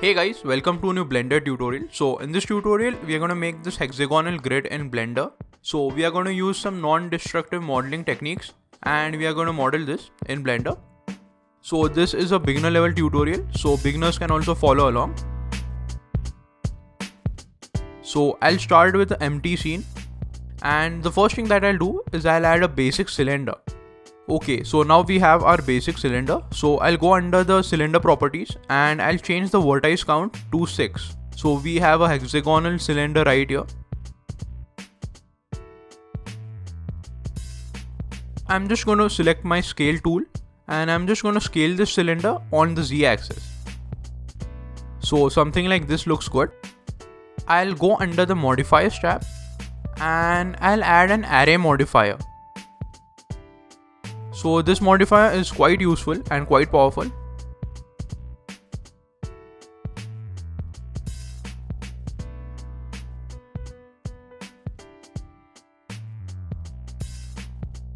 Hey guys, welcome to a new Blender tutorial. So in this tutorial, we are going to make this hexagonal grid in Blender. So we are going to use some non-destructive modeling techniques and we are going to model this in Blender. So this is a beginner level tutorial, so beginners can also follow along. So I'll start with the empty scene, and the first thing that I'll do is I'll add a basic cylinder. Okay, so now we have our basic cylinder. So I'll go under the cylinder properties and I'll change the vertex count to 6. So we have a hexagonal cylinder right here. I'm just going to select my scale tool and I'm just going to scale this cylinder on the Z axis. So something like this looks good. I'll go under the modifiers tab and I'll add an array modifier. So this modifier is quite useful and quite powerful.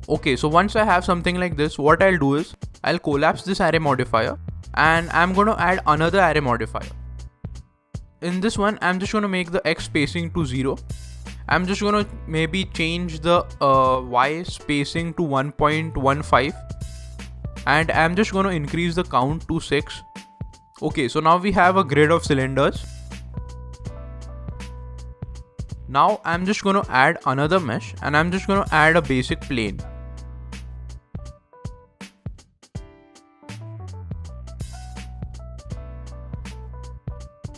Okay, so once I have something like this, what I'll do is I'll collapse this array modifier and I'm going to add another array modifier. In this one, I'm just going to make the X spacing to 0. I'm just going to maybe change the Y spacing to 1.15 and I'm just going to increase the count to 6. Okay, so now we have a grid of cylinders. Now I'm just going to add another mesh and I'm just going to add a basic plane.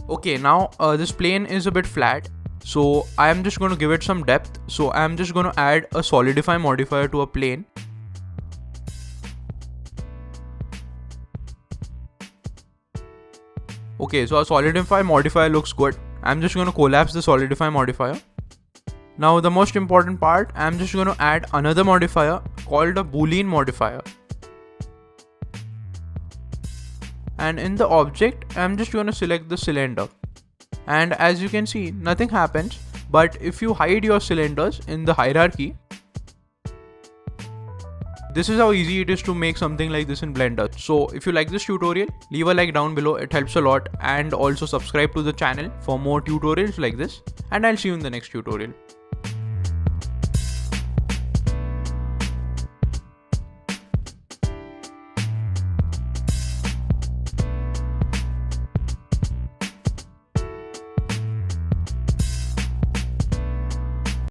Okay, now this plane is a bit flat. So I am just going to give it some depth. So I am just going to add a solidify modifier to a plane. Okay, so a solidify modifier looks good. I'm just going to collapse the solidify modifier. Now the most important part, I'm just going to add another modifier called a Boolean modifier. And in the object, I'm just going to select the cylinder. And as you can see, nothing happens, but if you hide your cylinders in the hierarchy, this is how easy it is to make something like this in Blender. So if you like this tutorial, leave a like down below, it helps a lot, and also subscribe to the channel for more tutorials like this, and I'll see you in the next tutorial.